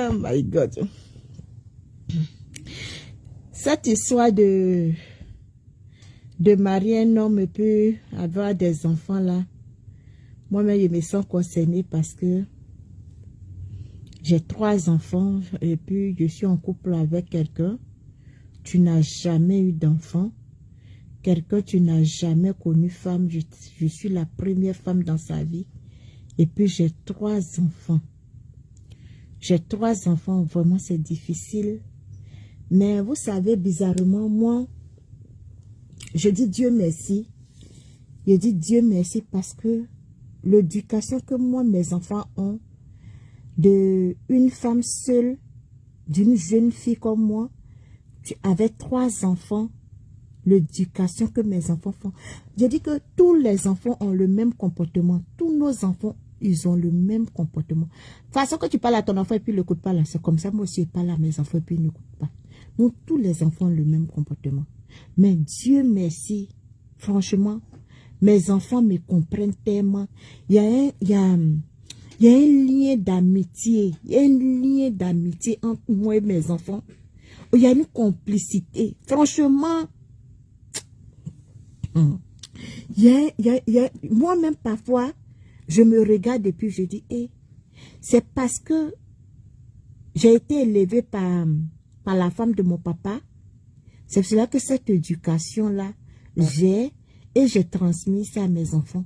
Oh my God. Cette histoire de marier un homme et puis avoir des enfants là, moi-même je me sens concernée parce que j'ai 3 enfants et puis je suis en couple avec quelqu'un. Tu n'as jamais eu d'enfant. Quelqu'un, tu n'as jamais connu femme. Je suis la première femme dans sa vie. Et puis j'ai 3 enfants. J'ai 3 enfants, vraiment c'est difficile. Mais vous savez, bizarrement, moi, je dis Dieu merci. Je dis Dieu merci parce que l'éducation que moi, mes enfants ont, d'une femme seule, d'une jeune fille comme moi, avec 3 enfants, l'éducation que mes enfants font. Je dis que tous les enfants ont le même comportement. Tous nos enfants, ils ont le même comportement. De toute façon, que tu parles à ton enfant et puis il n'écoute pas là, c'est comme ça. Moi aussi, je parle à mes enfants et puis ils n'écoutent pas. Donc, tous les enfants ont le même comportement. Mais Dieu merci, franchement, mes enfants me comprennent tellement. Il y a un lien d'amitié. Il y a un lien d'amitié entre moi et mes enfants. Il y a une complicité. Franchement, moi-même parfois, je me regarde et puis je dis, c'est parce que j'ai été élevée par la femme de mon papa. C'est cela que cette éducation-là, j'ai transmis ça à mes enfants.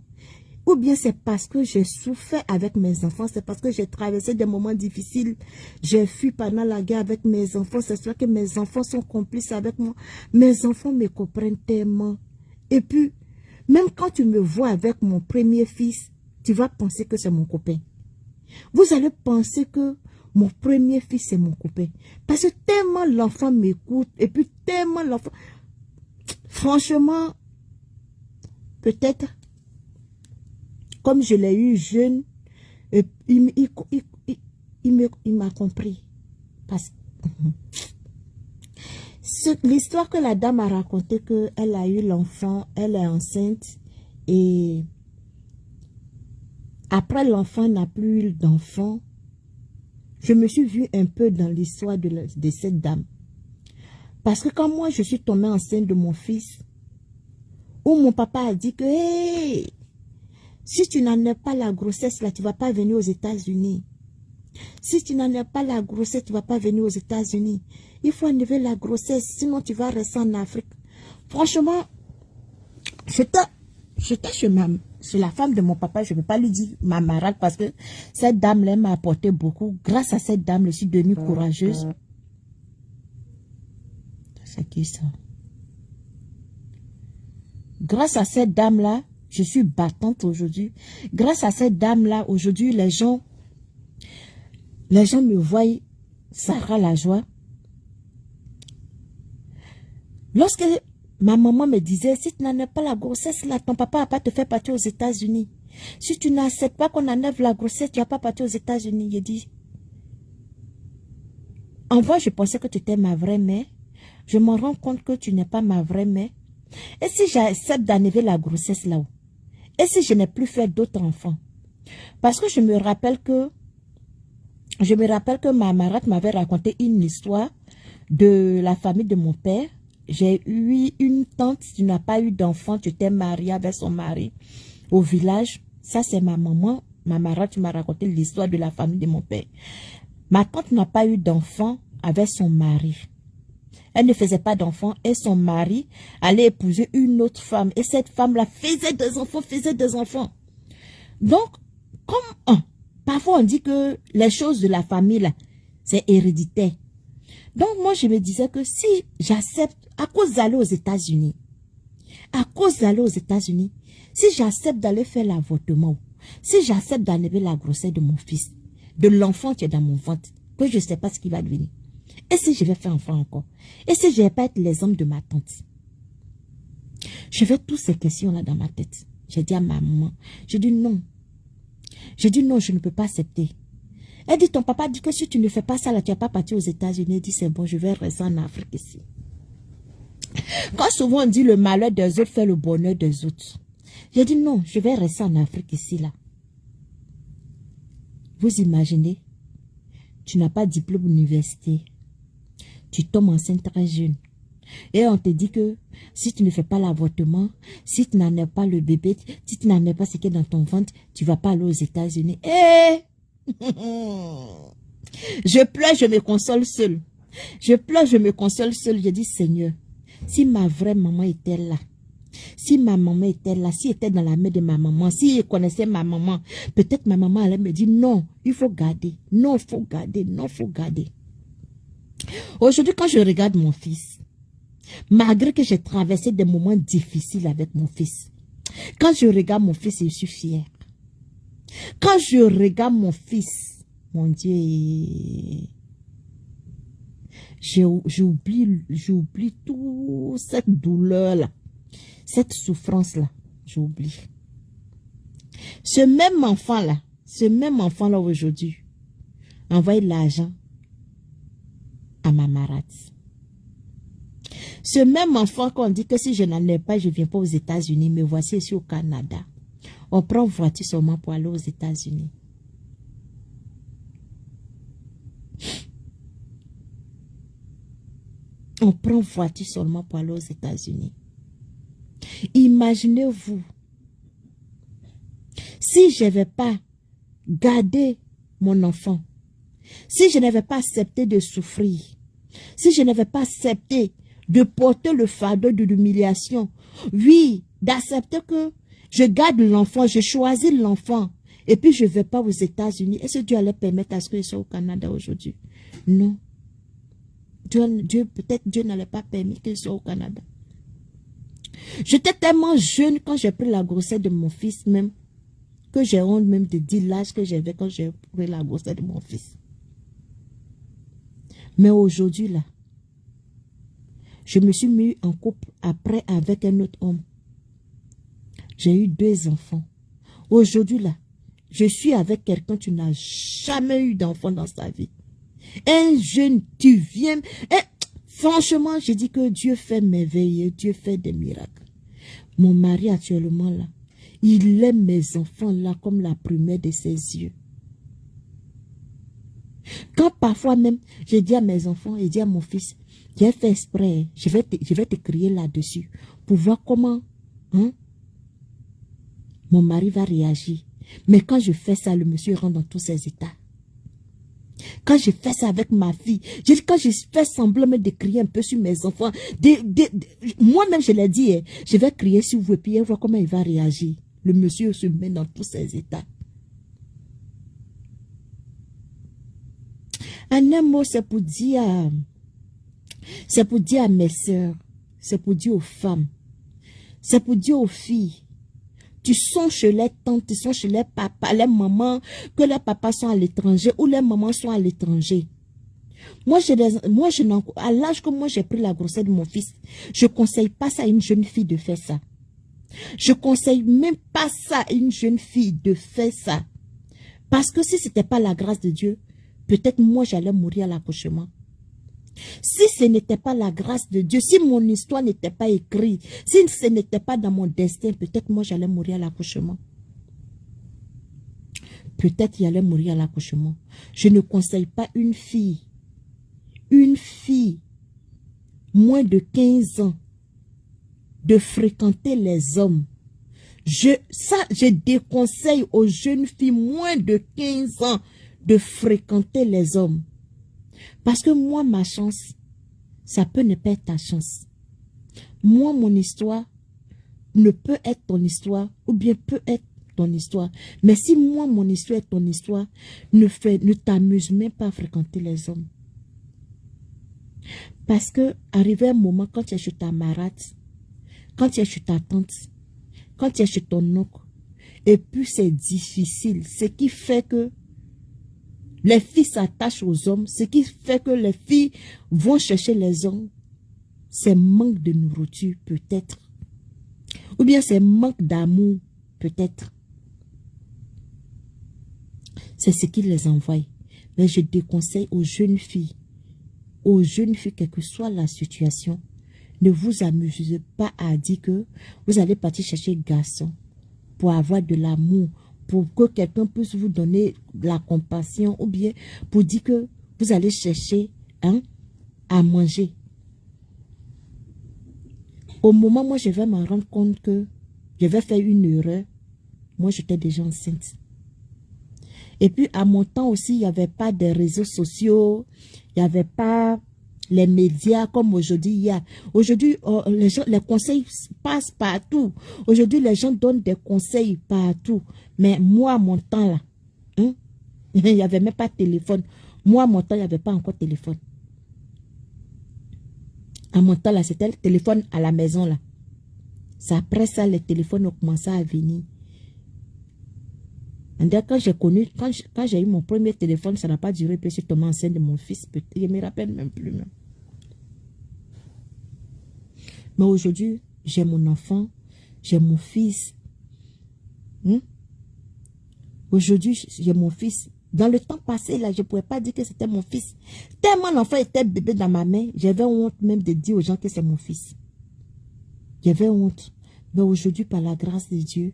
Ou bien c'est parce que j'ai souffert avec mes enfants, c'est parce que j'ai traversé des moments difficiles. J'ai fui pendant la guerre avec mes enfants, c'est cela que mes enfants sont complices avec moi. Mes enfants me comprennent tellement. Et puis, même quand tu me vois avec mon premier fils, tu vas penser que c'est mon copain. Vous allez penser que mon premier fils c'est mon copain. Parce que tellement l'enfant m'écoute, et puis tellement l'enfant... Franchement, peut-être... Comme je l'ai eu jeune, il m'a compris. L'histoire que la dame a racontée, qu'elle a eu l'enfant, elle est enceinte, et après l'enfant n'a plus eu d'enfant, je me suis vue un peu dans l'histoire de cette dame. Parce que quand moi je suis tombée enceinte de mon fils, où mon papa a dit que hey, si tu n'en as pas la grossesse, là, tu ne vas pas venir aux États-Unis. Si tu n'en as pas la grossesse, tu ne vas pas venir aux États-Unis. Il faut enlever la grossesse, sinon tu vas rester en Afrique. Franchement, j'étais chez la femme de mon papa, je ne peux pas lui dire ma marade parce que cette dame-là m'a apporté beaucoup. Grâce à cette dame, je suis devenue courageuse. C'est qui ça? Grâce à cette dame-là, je suis battante aujourd'hui. Grâce à cette dame-là, aujourd'hui, les gens me voient, Sarah la joie. Lorsque ma maman me disait, si tu n'en as pas la grossesse, là, ton papa va pas te faire partir aux États-Unis. Si tu n'acceptes pas qu'on enlève la grossesse, tu vas pas partir aux États-Unis. Je dis, en vrai, je pensais que tu étais ma vraie mère. Je me rends compte que tu n'es pas ma vraie mère. Et si j'accepte d'enlever la grossesse là-haut? Et si je n'ai plus fait d'autres enfants? Parce que je me rappelle que ma marade m'avait raconté une histoire de la famille de mon père. J'ai eu une tante, tu n'as pas eu d'enfant, tu t'es mariée avec son mari au village. Ça, c'est ma maman. Ma marade, tu m'as raconté l'histoire de la famille de mon père. Ma tante n'a pas eu d'enfant avec son mari. Elle ne faisait pas d'enfants et son mari allait épouser une autre femme. Et cette femme-là faisait des enfants, Donc, parfois on dit que les choses de la famille, là, c'est héréditaire. Donc, moi, je me disais que si j'accepte, à cause d'aller aux États-Unis, si j'accepte d'aller faire l'avortement, si j'accepte d'enlever la grossesse de mon fils, de l'enfant qui est dans mon ventre, que je ne sais pas ce qui va devenir. Et si je vais faire enfant encore? Et si je ne vais pas être l'exemple de ma tante? Je vais toutes ces questions-là dans ma tête. J'ai dit à ma maman, je dis non. Je dis non, je ne peux pas accepter. Elle dit, ton papa dit que si tu ne fais pas ça, là, tu n'as pas parti aux États-Unis. Elle dit, c'est bon, je vais rester en Afrique ici. Quand souvent on dit le malheur des autres fait le bonheur des autres. J'ai dit non, je vais rester en Afrique ici, là. Vous imaginez? tu n'as pas de diplôme universitaire. Tu tombes enceinte très jeune. Et on te dit que si tu ne fais pas l'avortement, si tu n'en as pas le bébé, si tu n'en as pas ce qui est dans ton ventre, tu ne vas pas aller aux États-Unis. Eh! Je pleure, je me console seule. Je pleure, je me console seule. Je dis, Seigneur, si ma vraie maman était là, si ma maman était là, si elle était dans la main de ma maman, si elle connaissait ma maman, peut-être ma maman allait me dire, non, il faut garder. Non, il faut garder. Non, il faut garder. Aujourd'hui, quand je regarde mon fils, malgré que j'ai traversé des moments difficiles avec mon fils, quand je regarde mon fils, je suis fière. Quand je regarde mon fils, mon Dieu, j'oublie toute cette douleur-là, cette souffrance-là, j'oublie. Ce même enfant-là aujourd'hui, envoie l'argent à ma marade. Ce même enfant qu'on dit que si je n'en ai pas, je ne viens pas aux États-Unis, mais voici ici au Canada. On prend voiture seulement pour aller aux États-Unis. On prend voiture seulement pour aller aux États-Unis. Imaginez-vous, si je n'avais pas gardé mon enfant, si je n'avais pas accepté de souffrir, si je n'avais pas accepté de porter le fardeau de l'humiliation, oui, d'accepter que je garde l'enfant, je choisis l'enfant, et puis je ne vais pas aux États-Unis, est-ce que Dieu allait permettre à ce que je sois au Canada aujourd'hui? Non. Peut-être Dieu n'allait pas permettre que je sois au Canada. J'étais tellement jeune quand j'ai pris la grossesse de mon fils même, que j'ai honte même de dire l'âge que j'avais quand j'ai pris la grossesse de mon fils. Mais aujourd'hui là, je me suis mis en couple après avec un autre homme. J'ai eu 2 enfants. Aujourd'hui là, je suis avec quelqu'un qui n'a jamais eu d'enfant dans sa vie. Un jeune, tu viens... franchement, je dis que Dieu fait merveilleux, Dieu fait des miracles. Mon mari actuellement là, il aime mes enfants là comme la première de ses yeux. Quand parfois même, je dis à mes enfants et dis à mon fils, j'ai fait exprès, je vais te crier là-dessus pour voir comment mon mari va réagir. Mais quand je fais ça, le monsieur rentre dans tous ses états. Quand je fais ça avec ma fille, quand je fais semblant de crier un peu sur mes enfants, moi-même je l'ai dit, je vais crier sur vous et puis voir comment il va réagir. Le monsieur se met dans tous ses états. En un mot, c'est pour dire à mes soeurs, c'est pour dire aux femmes, c'est pour dire aux filles. Tu sens chez les tantes, tu sens chez les papas, les mamans, que les papas sont à l'étranger ou les mamans sont à l'étranger. À l'âge que moi j'ai pris la grossesse de mon fils, je ne conseille pas ça à une jeune fille de faire ça. Je ne conseille même pas ça à une jeune fille de faire ça. Parce que si ce n'était pas la grâce de Dieu, peut-être moi j'allais mourir à l'accouchement. Si ce n'était pas la grâce de Dieu, si mon histoire n'était pas écrite, si ce n'était pas dans mon destin, peut-être moi j'allais mourir à l'accouchement. Peut-être il allait mourir à l'accouchement. Je ne conseille pas une fille, moins de 15 ans, de fréquenter les hommes. Je déconseille aux jeunes filles moins de 15 ans de fréquenter les hommes. Parce que moi, ma chance, ça peut ne pas être ta chance. Moi, mon histoire ne peut être ton histoire ou bien peut être ton histoire. Mais si moi, mon histoire est ton histoire, ne t'amuse même pas à fréquenter les hommes. Parce que, arrivé un moment, quand tu es chez ta marade, quand tu es chez ta tante, quand tu es chez ton oncle, et puis c'est difficile, ce qui fait que les filles s'attachent aux hommes, ce qui fait que les filles vont chercher les hommes, c'est manque de nourriture peut-être. Ou bien c'est manque d'amour peut-être. C'est ce qui les envoie. Mais je déconseille aux jeunes filles, quelle que soit la situation, ne vous amusez pas à dire que vous allez partir chercher un garçon pour avoir de l'amour, pour que quelqu'un puisse vous donner la compassion ou bien pour dire que vous allez chercher à manger. Au moment où moi je vais me rendre compte que je vais faire une erreur, moi j'étais déjà enceinte. Et puis à mon temps aussi, il n'y avait pas de réseaux sociaux, il n'y avait pas les médias comme aujourd'hui il y a. Aujourd'hui, les conseils passent partout. Aujourd'hui, les gens donnent des conseils partout. Mais moi, à mon temps là, il n'y avait même pas de téléphone. Moi, à mon temps, il n'y avait pas encore de téléphone. À mon temps là, c'était le téléphone à la maison là. C'est après ça, les téléphones ont commencé à venir. Quand j'ai connu, quand j'ai eu mon premier téléphone, ça n'a pas duré, puis je suis tombée enceinte de mon fils. Je ne me rappelle même plus. Même. Mais aujourd'hui, j'ai mon enfant, j'ai mon fils. Aujourd'hui, j'ai mon fils. Dans le temps passé, là, je ne pouvais pas dire que c'était mon fils. Tellement l'enfant était bébé dans ma main, j'avais honte même de dire aux gens que c'est mon fils. J'avais honte. Mais aujourd'hui, par la grâce de Dieu,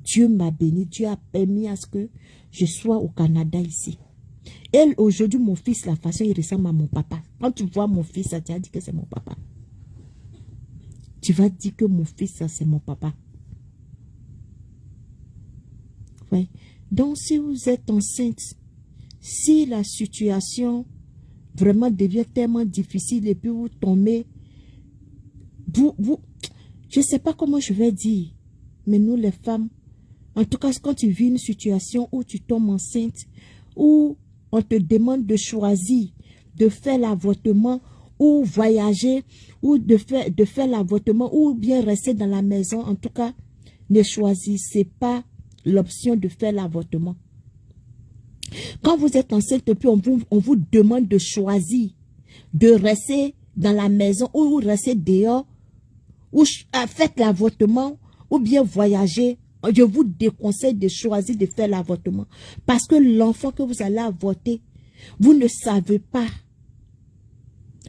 Dieu m'a béni, Dieu a permis à ce que je sois au Canada ici. Et aujourd'hui, mon fils, la façon il ressemble à mon papa. Quand tu vois mon fils, tu vas dire que c'est mon papa. Tu vas dire que mon fils, c'est mon papa. Ouais. Donc, si vous êtes enceinte, si la situation vraiment devient tellement difficile et puis vous tombez, je ne sais pas comment je vais dire, mais nous les femmes, en tout cas, quand tu vis une situation où tu tombes enceinte, où on te demande de choisir, de faire l'avortement, ou voyager, ou de faire l'avortement, ou bien rester dans la maison, en tout cas, ne choisissez pas l'option de faire l'avortement. Quand vous êtes enceinte, puis on vous demande de choisir, de rester dans la maison, ou rester dehors, ou faites l'avortement, ou bien voyager. Je vous déconseille de choisir de faire l'avortement. Parce que l'enfant que vous allez avorter, vous ne savez pas,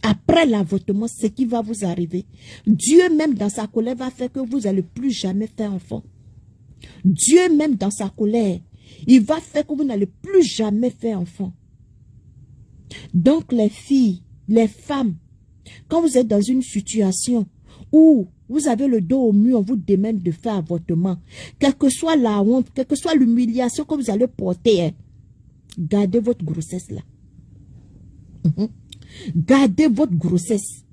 après l'avortement, ce qui va vous arriver. Dieu même dans sa colère va faire que vous n'allez plus jamais faire enfant. Dieu même dans sa colère, il va faire que vous n'allez plus jamais faire enfant. Donc les filles, les femmes, quand vous êtes dans une situation où vous avez le dos au mur, on vous demande de faire avortement. Quelle que soit la honte, quelle que soit l'humiliation que vous allez porter, gardez votre grossesse là. Gardez votre grossesse.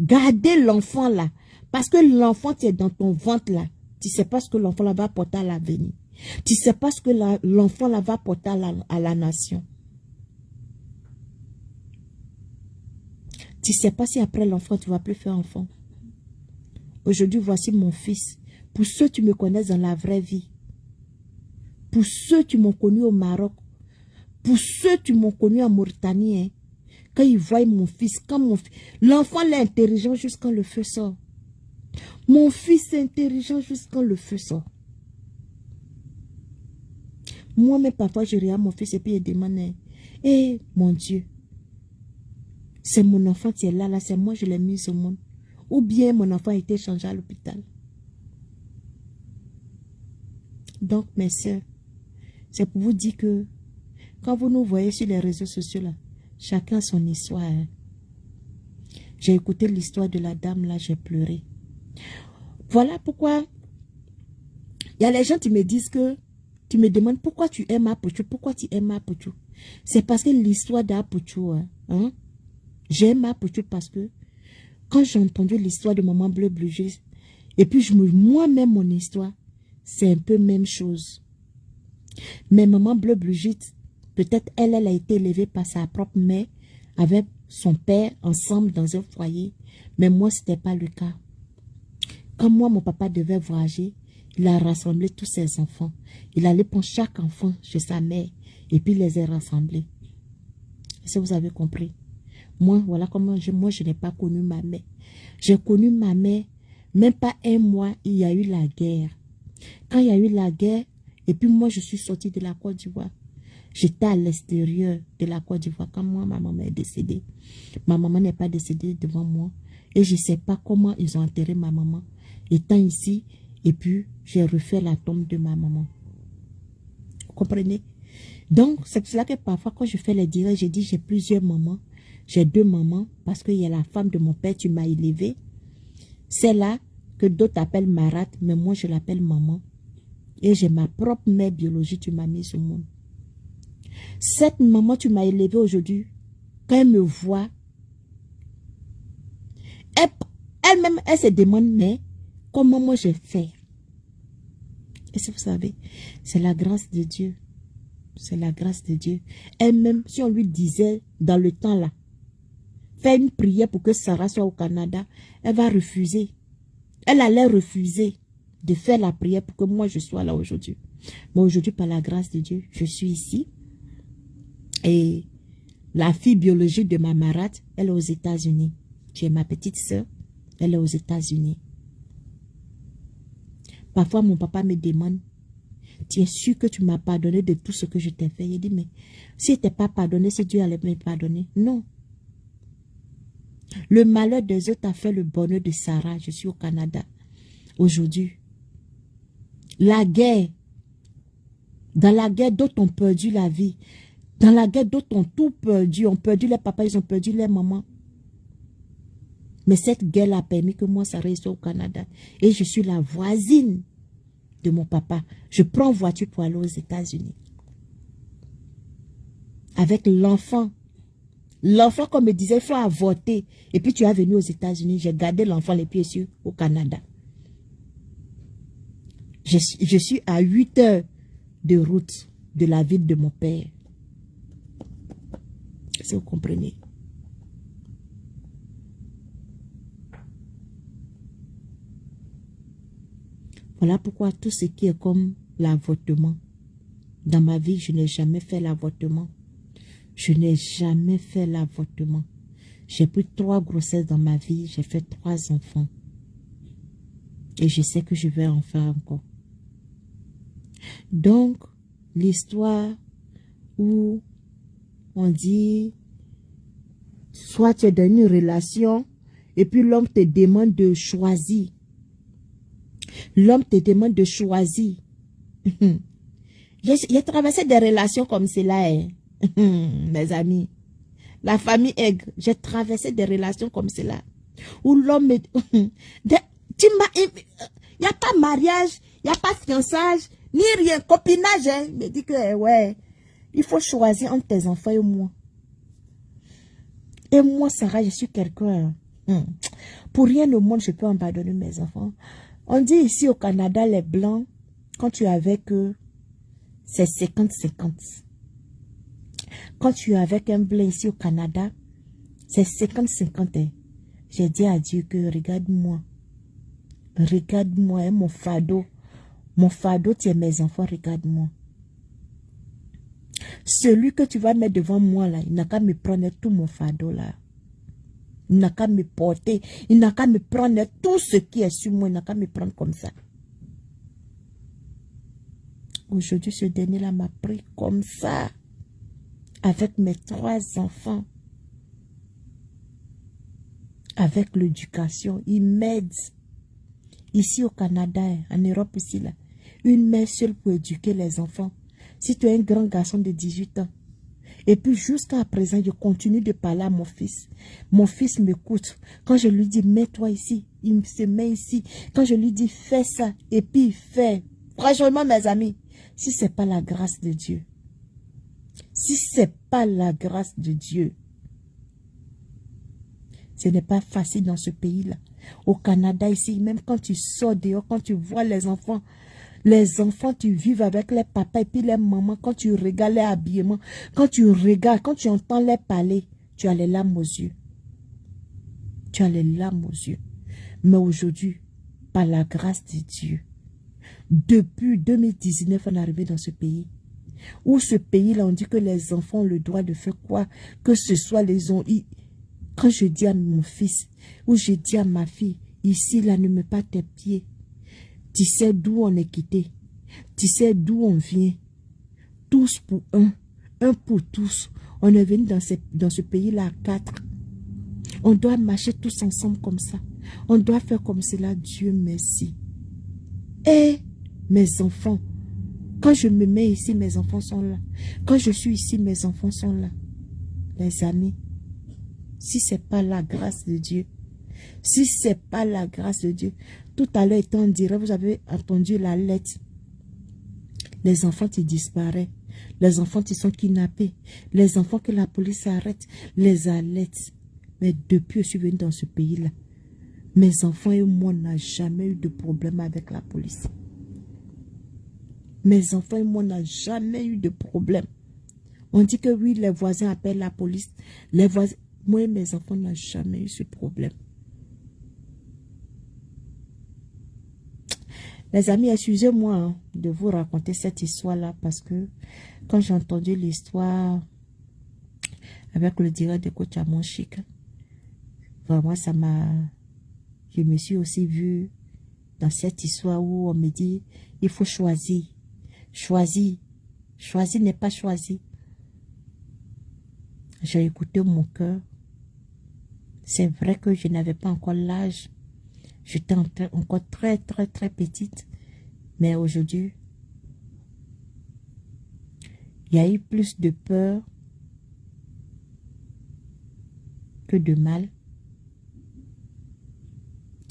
Gardez l'enfant là. Parce que l'enfant qui est dans ton ventre là, tu ne sais pas ce que l'enfant là va porter à l'avenir. Tu ne sais pas ce que l'enfant là va porter à la nation. Tu ne sais pas si après l'enfant, tu ne vas plus faire enfant. Aujourd'hui, voici mon fils. Pour ceux qui me connaissent dans la vraie vie. Pour ceux qui m'ont connu au Maroc. Pour ceux qui m'ont connu en Mauritanie. Hein, quand ils voient mon fils, l'enfant est intelligent jusqu'à le feu sort. Mon fils est intelligent jusqu'à le feu sort. Moi-même, parfois, je regarde mon fils et puis je demande, eh, mon Dieu, c'est mon enfant qui est là, c'est moi, je l'ai mis au monde. Ou bien mon enfant a été changé à l'hôpital. Donc, mes soeurs, c'est pour vous dire que quand vous nous voyez sur les réseaux sociaux, là, chacun son histoire. Hein. J'ai écouté l'histoire de la dame, là, j'ai pleuré. Voilà pourquoi il y a les gens qui me disent que, tu me demandes pourquoi tu aimes Apuchou, pourquoi tu aimes Apuchou. C'est parce que l'histoire d'Apuchou, hein, j'aime Apuchou parce que quand j'ai entendu l'histoire de Maman Bleu Brigitte, et puis moi-même mon histoire, c'est un peu même chose. Mais Maman Bleu Brigitte, peut-être elle a été élevée par sa propre mère, avec son père, ensemble dans un foyer. Mais moi, ce n'était pas le cas. Quand moi, mon papa devait voyager, il a rassemblé tous ses enfants. Il allait prendre chaque enfant chez sa mère, et puis il les a rassemblés. Est-ce que vous avez compris? Moi, voilà comment je n'ai pas connu ma mère. J'ai connu ma mère, même pas un mois, il y a eu la guerre. Quand il y a eu la guerre, et puis moi, je suis sortie de la Côte d'Ivoire. J'étais à l'extérieur de la Côte d'Ivoire quand moi, ma maman est décédée. Ma maman n'est pas décédée devant moi. Et je ne sais pas comment ils ont enterré ma maman. Étant ici, et puis j'ai refait la tombe de ma maman. comprenez? Donc, c'est pour cela que parfois, quand je fais les directs, je dis, j'ai plusieurs mamans. J'ai 2 mamans, parce qu'il y a la femme de mon père, tu m'as élevée. C'est là que d'autres appellent Marat, mais moi, je l'appelle maman. Et j'ai ma propre mère biologique, tu m'as mis au monde. Cette maman, tu m'as élevée aujourd'hui, quand elle me voit, elle-même, elle se demande, mais comment moi je fais? Et si vous savez, c'est la grâce de Dieu. C'est la grâce de Dieu. Elle-même, si on lui disait dans le temps là, fais une prière pour que Sarah soit au Canada, elle va refuser. Elle allait refuser de faire la prière pour que moi je sois là aujourd'hui. Mais aujourd'hui, par la grâce de Dieu, je suis ici. Et la fille biologique de ma marade, elle est aux États-Unis. Tu es ma petite soeur, elle est aux États-Unis. Parfois, mon papa me demande, tu es sûr que tu m'as pardonné de tout ce que je t'ai fait? Il dit, mais si tu n'es pas pardonné, c'est Dieu allait me pardonner. Non. Le malheur des autres a fait le bonheur de Sarah. Je suis au Canada aujourd'hui. La guerre. Dans la guerre, d'autres ont perdu la vie. Dans la guerre, d'autres ont tout perdu. Ont perdu les papas, ils ont perdu les mamans. Mais cette guerre a permis que moi, Sarah, soit au Canada. Et je suis la voisine de mon papa. Je prends voiture pour aller aux États-Unis. Avec l'enfant. L'enfant, comme me disait, il faut avorter. Et puis tu es venu aux États-Unis. J'ai gardé l'enfant les pieds sur au Canada. Je suis à 8 heures de route de la ville de mon père. Si vous comprenez. Voilà pourquoi tout ce qui est comme l'avortement. Dans ma vie, je n'ai jamais fait l'avortement. Je n'ai jamais fait l'avortement. J'ai pris 3 grossesses dans ma vie. J'ai fait 3 enfants. Et je sais que je vais en faire encore. Donc, l'histoire où on dit, soit tu es dans une relation et puis l'homme te demande de choisir. L'homme te demande de choisir. J'ai traversé des relations comme cela, hein. Mes amis. La famille aigre, j'ai traversé des relations comme cela. Où l'homme me... Il n'y a pas mariage, il n'y a pas fiançage, ni rien, copinage. Hein. Il me dit que, ouais, il faut choisir entre tes enfants et moi. Et moi, Sarah, je suis quelqu'un. Pour rien au monde, je peux abandonner mes enfants. On dit ici au Canada, les Blancs, quand tu es avec eux, c'est 50-50. Quand tu es avec un Blanc ici au Canada, c'est 50-50. J'ai dit à Dieu que regarde-moi. Regarde-moi, hein, mon fardeau. Mon fardeau, tu es mes enfants, regarde-moi. Celui que tu vas mettre devant moi, là, il n'a qu'à me prendre tout mon fardeau, là. Il n'a qu'à me porter. Il n'a qu'à me prendre tout ce qui est sur moi. Il n'a qu'à me prendre comme ça. Aujourd'hui, ce dernier-là m'a pris comme ça. Avec mes 3 enfants. Avec l'éducation. Il m'aide. Ici au Canada, en Europe ici, là. Une mère seule pour éduquer les enfants. Si tu es un grand garçon de 18 ans. Et puis jusqu'à présent, je continue de parler à mon fils. Mon fils m'écoute. Quand je lui dis, mets-toi ici, il se met ici. Quand je lui dis, fais ça, et puis il fait. Franchement, mes amis, si ce n'est pas la grâce de Dieu, si ce n'est pas la grâce de Dieu, ce n'est pas facile dans ce pays-là. Au Canada, ici, même quand tu sors dehors, quand tu vois les enfants, tu vives avec les papas et puis les mamans, quand tu regardes les habillements, quand tu regardes, quand tu entends les parler, tu as les larmes aux yeux. Tu as les larmes aux yeux. Mais aujourd'hui, par la grâce de Dieu, depuis 2019, on est arrivé dans ce pays. Où ce pays-là, on dit que les enfants ont le droit de faire quoi? Que ce soit les ont. Quand je dis à mon fils, ou je dis à ma fille, ici, là, ne mets pas tes pieds. Tu sais d'où on est quitté. Tu sais d'où on vient. Tous pour un. Un pour tous. On est venu dans ce pays-là à 4. On doit marcher tous ensemble comme ça. On doit faire comme cela. Dieu merci. Et mes enfants, Quand je me mets ici, mes enfants sont là. Quand je suis ici, mes enfants sont là. Les amis, si ce n'est pas la grâce de Dieu, si ce n'est pas la grâce de Dieu, tout à l'heure étant en direct, vous avez entendu la lettre. Les enfants qui disparaissent, les enfants qui sont kidnappés, les enfants que la police arrête, les alertes. Mais depuis que je suis venu dans ce pays-là, mes enfants et moi n'avons jamais eu de problème avec la police. Mes enfants et moi n'avons jamais eu de problème. On dit que oui, les voisins appellent la police. Les voisins, moi et mes enfants n'ont jamais eu ce problème. Les amis, excusez-moi de vous raconter cette histoire-là parce que quand j'ai entendu l'histoire avec le direct de coach à mon chic, vraiment ça m'a... Je me suis aussi vue dans cette histoire où on me dit, il faut choisir. Choisir. Choisir n'est pas choisi. J'ai écouté mon cœur. C'est vrai que je n'avais pas encore l'âge. J'étais encore très petite. Mais aujourd'hui, il y a eu plus de peur que de mal.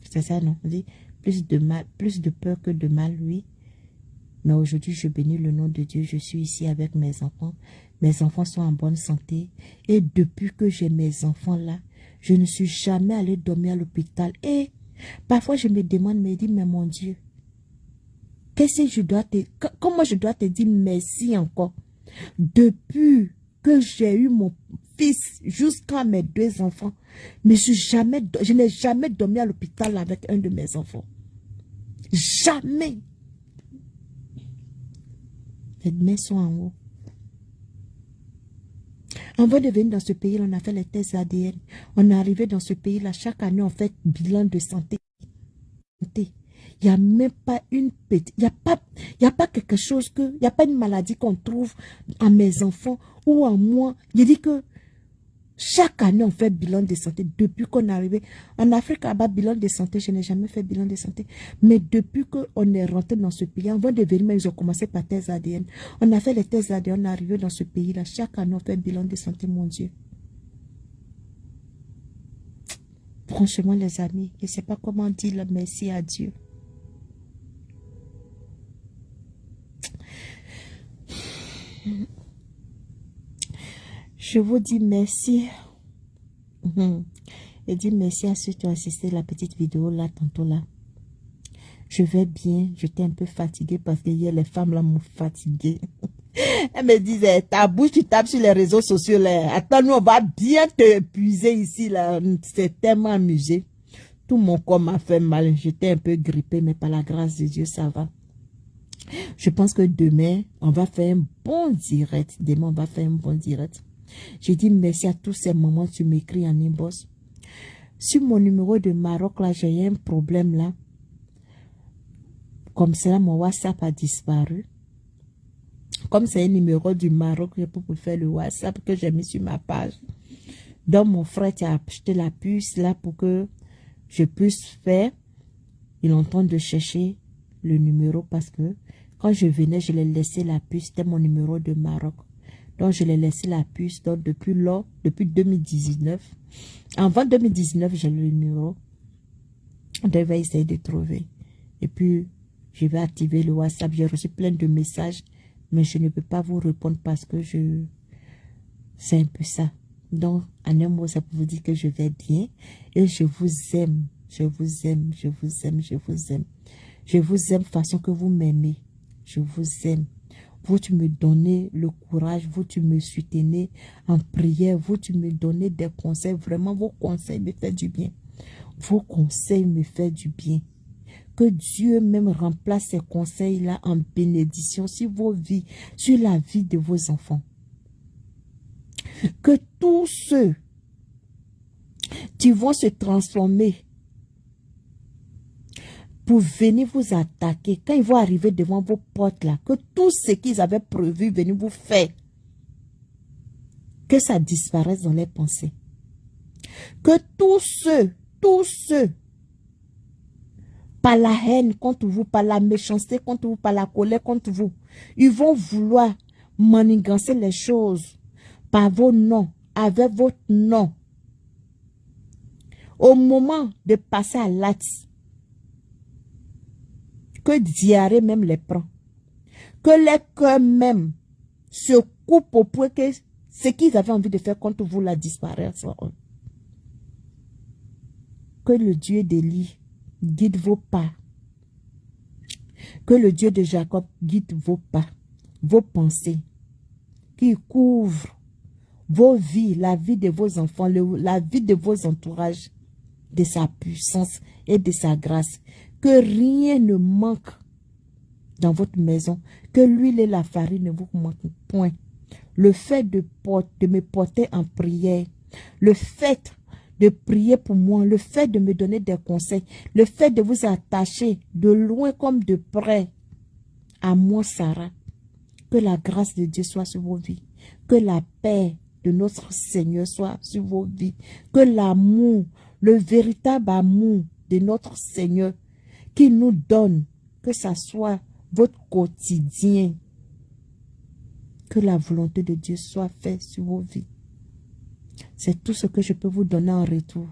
C'est ça, non? On dit plus de mal, plus de peur que de mal, oui. Mais aujourd'hui, je bénis le nom de Dieu. Je suis ici avec mes enfants. Mes enfants sont en bonne santé. Et depuis que j'ai mes enfants là, je ne suis jamais allée dormir à l'hôpital. Et parfois, je me demande, me dis, mais mon Dieu, qu'est-ce que je dois te... Comment je dois te dire merci encore? Depuis que j'ai eu mon fils jusqu'à mes 2 enfants, je n'ai jamais dormi à l'hôpital avec un de mes enfants. Jamais. Les mains sont en haut. Avant de venir dans ce pays, on a fait les tests ADN. On est arrivé dans ce pays-là. Chaque année, on fait bilan de santé. Il n'y a même pas une petite... Il n'y a pas quelque chose que... Il n'y a pas une maladie qu'on trouve à mes enfants ou à moi. Je dis que chaque année, on fait bilan de santé. Depuis qu'on est arrivé en Afrique, à bas bilan de santé, je n'ai jamais fait bilan de santé. Mais depuis qu'on est rentré dans ce pays, avant de venir, ils ont commencé par tests ADN. On a fait les tests ADN, on est arrivé dans ce pays-là. Chaque année, on fait bilan de santé, mon Dieu. Franchement, les amis, je ne sais pas comment dire merci à Dieu. Je vous dis merci. Et dis merci à ceux qui ont assisté à la petite vidéo là, tantôt là. Je vais bien. J'étais un peu fatiguée parce que hier, les femmes là m'ont fatiguée. Elles me disaient, ta bouche, tu tapes sur les réseaux sociaux là. Attends, nous, on va bien te épuiser ici là. C'est tellement amusé. Tout mon corps m'a fait mal. J'étais un peu grippée, mais par la grâce de Dieu, ça va. Je pense que demain, on va faire un bon direct. Demain, on va faire un bon direct. Je dis merci à tous ces moments tu m'écris en inbox. Sur mon numéro de Maroc, là, j'ai un problème là. Comme ça, mon WhatsApp a disparu. Comme c'est un numéro du Maroc, je peux vous faire le WhatsApp que j'ai mis sur ma page. Donc, mon frère a acheté la puce là pour que je puisse faire. Il est en train de chercher le numéro parce que quand je venais, je l'ai laissé la puce. C'était mon numéro de Maroc. Donc, je l'ai laissé la puce. Donc, depuis 2019. Avant 2019, j'ai le numéro. On devait essayer de trouver. Et puis, je vais activer le WhatsApp. J'ai reçu plein de messages. Mais je ne peux pas vous répondre parce que c'est un peu ça. Donc, en un mot, ça peut vous dire que je vais bien. Et je vous aime. Je vous aime. Je vous aime. Je vous aime. Je vous aime façon que vous m'aimez. Je vous aime. Vous, tu me donnez le courage. Vous, tu me soutenez en prière. Vous, tu me donnez des conseils. Vraiment, vos conseils me font du bien. Vos conseils me font du bien. Que Dieu même remplace ces conseils-là en bénédiction sur vos vies, sur la vie de vos enfants. Que tous ceux qui vont se transformer pour venir vous attaquer, quand ils vont arriver devant vos portes là, que tout ce qu'ils avaient prévu venir vous faire, que ça disparaisse dans les pensées. Que tous ceux par la haine contre vous, par la méchanceté contre vous, par la colère contre vous. Ils vont vouloir manigancer les choses par vos noms, avec votre nom. Au moment de passer à l'acte, que diarrhée même les prend, que les cœurs même se coupent au point que ce qu'ils avaient envie de faire contre vous la disparaisse. Que le Dieu d'Élie guide vos pas. Que le Dieu de Jacob guide vos pas, vos pensées, qui couvre vos vies, la vie de vos enfants, la vie de vos entourages, de sa puissance et de sa grâce. Que rien ne manque dans votre maison, que l'huile et la farine ne vous manquent point. Le fait de me porter en prière, le fait de prier pour moi, le fait de me donner des conseils, le fait de vous attacher de loin comme de près à moi, Sarah, que la grâce de Dieu soit sur vos vies, que la paix de notre Seigneur soit sur vos vies, que l'amour, le véritable amour de notre Seigneur qui nous donne, que ça soit votre quotidien, que la volonté de Dieu soit faite sur vos vies. C'est tout ce que je peux vous donner en retour.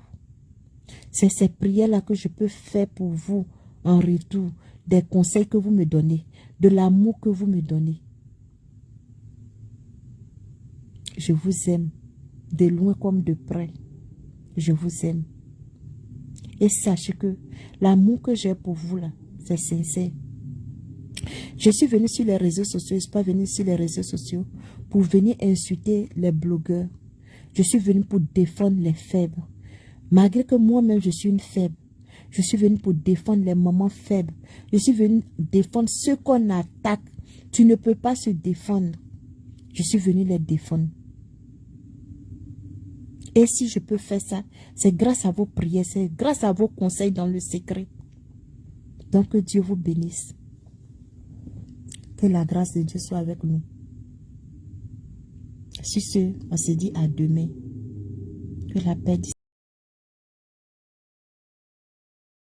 C'est ces prières-là que je peux faire pour vous en retour, des conseils que vous me donnez, de l'amour que vous me donnez. Je vous aime, de loin comme de près. Je vous aime. Et sachez que l'amour que j'ai pour vous là, c'est sincère. Je suis venue sur les réseaux sociaux, je ne suis pas venue sur les réseaux sociaux pour venir insulter les blogueurs. Je suis venue pour défendre les faibles. Malgré que moi-même je suis une faible, je suis venue pour défendre les mamans faibles. Je suis venue défendre ceux qu'on attaque. Tu ne peux pas se défendre. Je suis venue les défendre. Et si je peux faire ça, c'est grâce à vos prières, c'est grâce à vos conseils dans le secret. Donc que Dieu vous bénisse. Que la grâce de Dieu soit avec nous. Sur ce, on se dit à demain. Que la paix